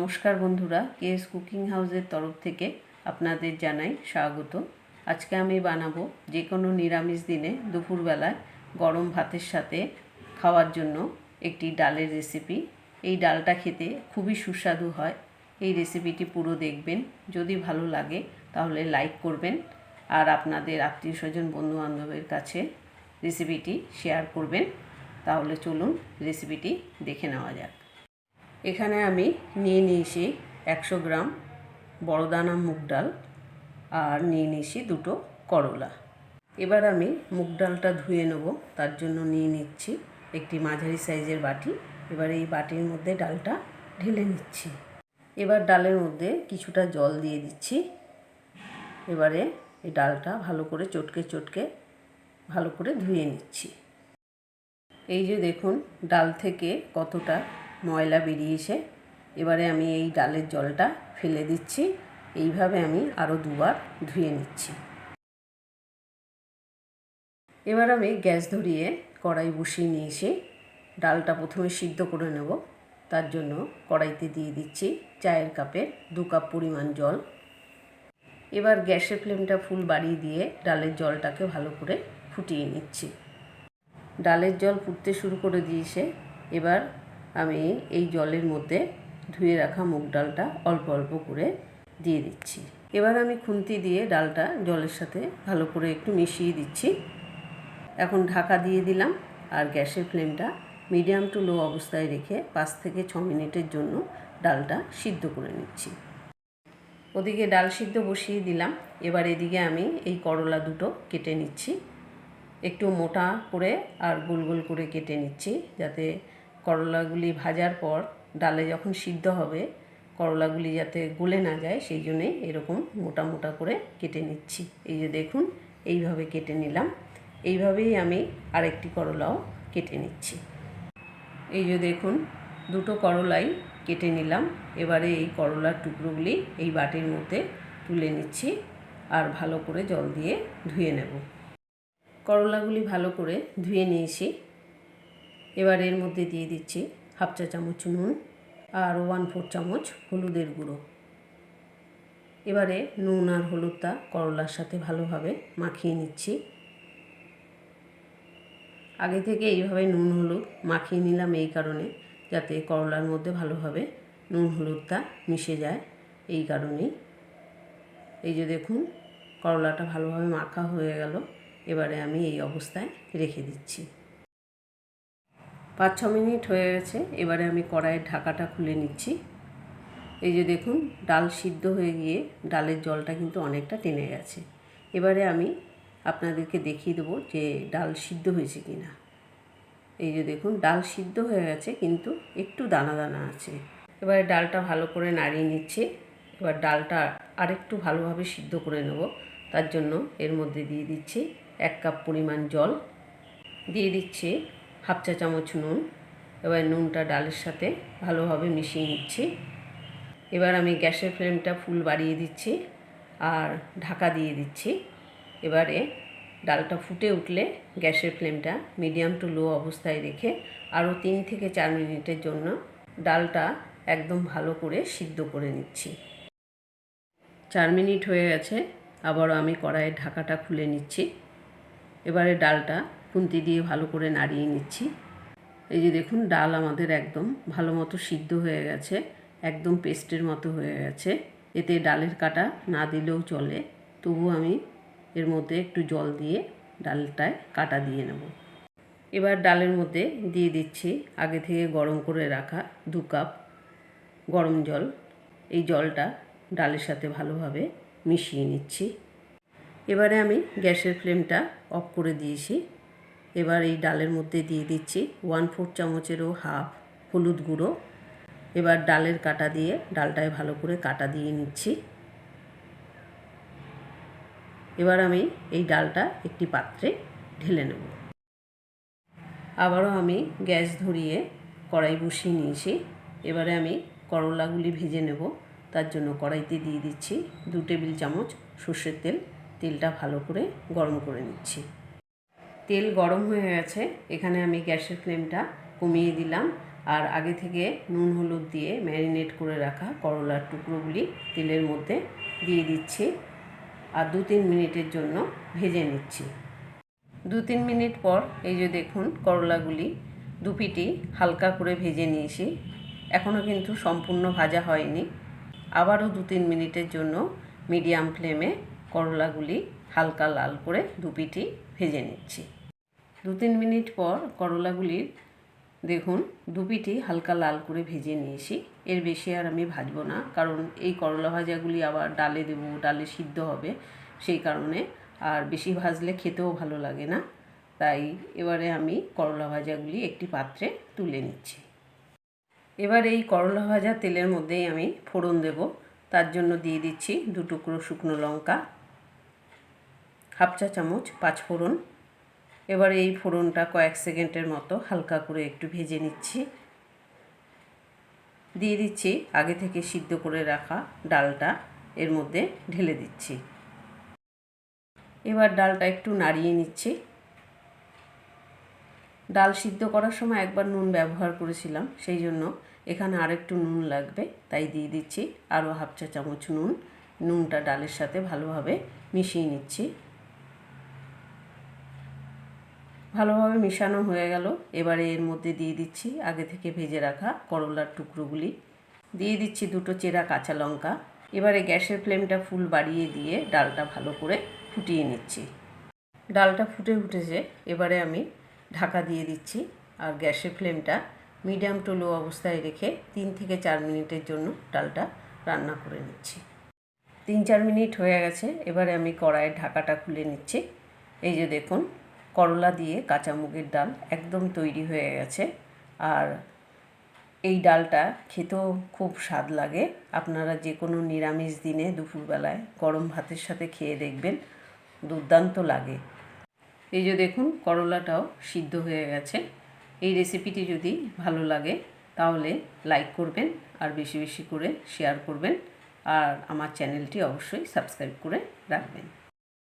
নমস্কার বন্ধুরা, KS cooking হাউসের তরফ থেকে আপনাদের জানাই স্বাগত। আজকে আমি বানাবো যে কোনো নিরামিষ দিনে দুপুরবেলায় গরম ভাতের সাথে খাওয়ার জন্য একটি ডালের রেসিপি। এই ডালটা খেতে খুবই সুস্বাদু হয়। এই রেসিপিটি পুরো দেখবেন। যদি ভালো লাগে তাহলে লাইক করবেন আর আপনাদের আত্মীয় স্বজন বন্ধুবান্ধবের কাছে রেসিপিটি শেয়ার করবেন। তাহলে চলুন রেসিপিটি দেখে নেওয়া যাক। এখানে আমি নিয়ে নিয়েছি 100 গ্রাম বড় দানা মুগ ডাল আর নিয়ে নিয়েছি 2টো করলা। এবার আমি মুগ ডালটা ধুয়ে নেব, তার জন্য নিয়ে নিচ্ছি একটি মাঝারি সাইজের বাটি। এবার এই বাটির মধ্যে ডালটা ঢেলে নিচ্ছি। এবার ডালের মধ্যে কিছুটা জল দিয়ে দিচ্ছি। এবারে এই ডালটা ভালো করে চটকে ভালো করে ধুয়ে নিচ্ছি। এই যে দেখুন ডাল থেকে কতটা ময়লা বেরিয়েছে। এবারে আমি এই ডালের জলটা ফেলে দিচ্ছি। এইভাবে আমি আরও 2বার ধুয়ে নিচ্ছি। এবার আমি গ্যাস ধরিয়ে কড়াই বসিয়ে নিয়েছি। ডালটা প্রথমে সিদ্ধ করে নেব, তার জন্য কড়াইতে দিয়ে দিচ্ছি চায়ের কাপের 2 কাপ পরিমাণ জল। এবার গ্যাসের ফ্লেমটা ফুল বাড়িয়ে দিয়ে ডালের জলটাকে ভালো করে ফুটিয়ে নিচ্ছি। ডালের জল ফুটতে শুরু করে দিয়েছে। এবার আমি এই জলের মধ্যে ধুয়ে রাখা মুগ ডালটা অল্প অল্প করে দিয়ে দিচ্ছি। এবার আমি খুন্তি দিয়ে ডালটা জলের সাথে ভালো করে একটু মিশিয়ে দিচ্ছি। এখন ঢাকা দিয়ে দিলাম আর গ্যাসের ফ্লেমটা মিডিয়াম টু লো অবস্থায় রেখে 5 থেকে 6 মিনিটের জন্য ডালটা সিদ্ধ করে নিচ্ছি। ওদিকে ডাল সিদ্ধ বসিয়ে দিলাম। এবার এদিকে আমি এই করলা 2টো কেটে নিচ্ছি। একটু মোটা করে আর গোল গোল করে কেটে নিচ্ছি, যাতে করলাগুলি ভাজার পর ডালে যখন সিদ্ধ হবে করলাগুলি যাতে গলে না যায়, সেই জন্যে এরকম মোটা মোটা করে কেটে নিচ্ছি। এই যে দেখুন এইভাবে কেটে নিলাম। এইভাবেই আমি আরেকটি করলাও কেটে নিচ্ছি। এই যে দেখুন 2টো করলাই কেটে নিলাম। এবারে এই করলার টুকরোগুলি এই বাটির মধ্যে তুলে নিচ্ছি আর ভালো করে জল দিয়ে ধুয়ে নেব। করলাগুলি ভালো করে ধুয়ে নিয়েছি। এবার এর মধ্যে দিয়ে দিচ্ছি 1/2 চা চামচ নুন আর 1/4 চামচ হলুদের গুঁড়ো। এবারে নুন আর হলুদটা করলার সাথে ভালোভাবে মাখিয়ে নিচ্ছি। আগে থেকে এইভাবে নুন হলুদ মাখিয়ে নিলাম এই কারণে, যাতে করলার মধ্যে ভালোভাবে নুন হলুদটা মিশে যায়, এই কারণেই। এই যে দেখুন করলাটা ভালোভাবে মাখা হয়ে গেল। এবারে আমি এই অবস্থায় রেখে দিচ্ছি। 5-6 মিনিট হয়ে গেছে। এবারে আমি কড়াইয়ের ঢাকাটা খুলে নিচ্ছি। এই যে দেখুন ডাল সিদ্ধ হয়ে গিয়ে ডালের জলটা কিন্তু অনেকটা টেনে গেছে। এবারে আমি আপনাদেরকে দেখিয়ে দেবো যে ডাল সিদ্ধ হয়েছে কি না। এই যে দেখুন ডাল সিদ্ধ হয়ে গেছে, কিন্তু একটু দানা দানা আছে। এবারে ডালটা ভালো করে নাড়িয়ে নিচ্ছি। এবার ডালটা আরেকটু ভালোভাবে সিদ্ধ করে নেব, তার জন্য এর মধ্যে দিয়ে দিচ্ছি 1 কাপ পরিমাণ জল, দিয়ে দিচ্ছি 1/2 চা চামচ নুন। এবার নুনটা ডালের সাথে ভালোভাবে মিশিয়ে নিচ্ছি। এবার আমি গ্যাসের ফ্লেমটা ফুল বাড়িয়ে দিচ্ছি আর ঢাকা দিয়ে দিচ্ছি। এবারে ডালটা ফুটে উঠলে গ্যাসের ফ্লেমটা মিডিয়াম টু লো অবস্থায় রেখে আরও 3 থেকে 4 মিনিটের জন্য ডালটা একদম ভালো করে সিদ্ধ করে নিচ্ছি। 4 মিনিট হয়ে গেছে। আবারও আমি কড়াইয়ের ঢাকাটা খুলে নিচ্ছি। এবারে ডালটা খুন্তি দিয়ে ভালো করে নাড়িয়ে নিচ্ছি। এই যে দেখুন ডাল আমাদের একদম ভালো মতো সিদ্ধ হয়ে গেছে, একদম পেস্টের মতো হয়ে গেছে। এতে ডালের কাটা না দিলেও চলে, তবু আমি এর মধ্যে একটু জল দিয়ে ডালটায় কাটা দিয়ে নেব। এবার ডালের মধ্যে দিয়ে দিচ্ছি আগে থেকে গরম করে রাখা 2 কাপ গরম জল। এই জলটা ডালের সাথে ভালোভাবে মিশিয়ে নিচ্ছি। এবারে আমি গ্যাসের ফ্লেমটা অফ করে দিয়েছি। এবার এই ডালের মধ্যে দিয়ে দিচ্ছি 1/4 চামচেরও হাফ হলুদ গুঁড়ো। এবার ডালের কাটা দিয়ে ডালটায় ভালো করে কাটা দিয়ে নিচ্ছি। এবার আমি এই ডালটা একটি পাত্রে ঢেলে নেব। আবারও আমি গ্যাস ধরিয়ে কড়াই বসিয়ে নিয়েছি। এবারে আমি করলাগুলি ভেজে নেব, তার জন্য কড়াইতে দিয়ে দিচ্ছি 2 টেবিল চামচ সর্ষের তেল। তেলটা ভালো করে গরম করে নিচ্ছি। তেল গরম হয়ে গেছে। এখানে আমি গ্যাসের ফ্লেমটা কমিয়ে দিলাম আর আগে থেকে নুন হলুদ দিয়ে ম্যারিনেট করে রাখা করলার টুকরোগুলি তেলের মধ্যে দিয়ে দিচ্ছি আর 2-3 মিনিটের জন্য ভেজে নিচ্ছি। 2-3 মিনিট পর এই যে দেখুন করলাগুলি দুপিটি হালকা করে ভেজে নিয়েছি। এখনও কিন্তু সম্পূর্ণ ভাজা হয়নি। আবারও 2-3 মিনিটের জন্য মিডিয়াম ফ্লেমে করলাগুলি হালকা লাল করে দুপিটি ভেজে নিচ্ছি। 2-3 মিনিট পর করলাগুলির দেখুন দুপিটি হালকা লাল করে ভেজে নিয়েছি। এর বেশি আর আমি ভাজবো না, কারণ এই করলা ভাজাগুলি আবার ডালে দেবো, ডালে সিদ্ধ হবে, সেই কারণে আর বেশি ভাজলে খেতেও ভালো লাগে না। তাই এবারে আমি করলা ভাজাগুলি একটি পাত্রে তুলে নিচ্ছি। এবার এই করলা ভাজা তেলের মধ্যেই আমি ফোড়ন দেব। তার জন্য দিয়ে দিচ্ছি 2 টুকরো শুকনো লঙ্কা, 1/2 চা চামচ 5 ফোড়ন। এবার এই ফোড়নটা কয়েক সেকেন্ডের মতো হালকা করে একটু ভেজে নিচ্ছি। দিয়ে দিচ্ছি আগে থেকে সিদ্ধ করে রাখা ডালটা, এর মধ্যে ঢেলে দিচ্ছি। এবার ডালটা একটু নাড়িয়ে নিচ্ছি। ডাল সিদ্ধ করার সময় একবার নুন ব্যবহার করেছিলাম, সেই জন্য এখানে আরেকটু নুন লাগবে, তাই দিয়ে দিচ্ছি আরও 1/2 চা চামচ নুন। নুনটা ডালের সাথে ভালোভাবে মিশিয়ে নিচ্ছি। ভালোভাবে মিশানো হয়ে গেল। এবারে এর মধ্যে দিয়ে দিচ্ছি আগে থেকে ভেজে রাখা করলার টুকরোগুলি, দিয়ে দিচ্ছি 2টো চেরা কাঁচা লঙ্কা। এবারে গ্যাসের ফ্লেমটা ফুল বাড়িয়ে দিয়ে ডালটা ভালো করে ফুটিয়ে নিচ্ছি। ডালটা ফুটে উঠেছে, এবারে আমি ঢাকা দিয়ে দিচ্ছি আর গ্যাসের ফ্লেমটা মিডিয়াম টু লো অবস্থায় রেখে 3 থেকে 4 মিনিটের জন্য ডালটা রান্না করে নিচ্ছি। 3-4 মিনিট হয়ে গেছে। এবারে আমি কড়াইয়ের ঢাকাটা খুলে নিচ্ছি। এই যে দেখুন করলা দিয়ে কাঁচা মুগের ডাল একদম তৈরি হয়ে গেছে। আর এই ডালটা খেতেও খুব স্বাদ লাগে। আপনারা যে কোনো নিরামিষ দিনে দুপুরবেলায় গরম ভাতের সাথে খেয়ে দেখবেন, দুর্দান্ত লাগে। এই যে দেখুন করলাটাও সিদ্ধ হয়ে গেছে। এই রেসিপিটি যদি ভালো লাগে তাহলে লাইক করবেন আর বেশি বেশি করে শেয়ার করবেন, আর আমার চ্যানেলটি অবশ্যই সাবস্ক্রাইব করে রাখবেন।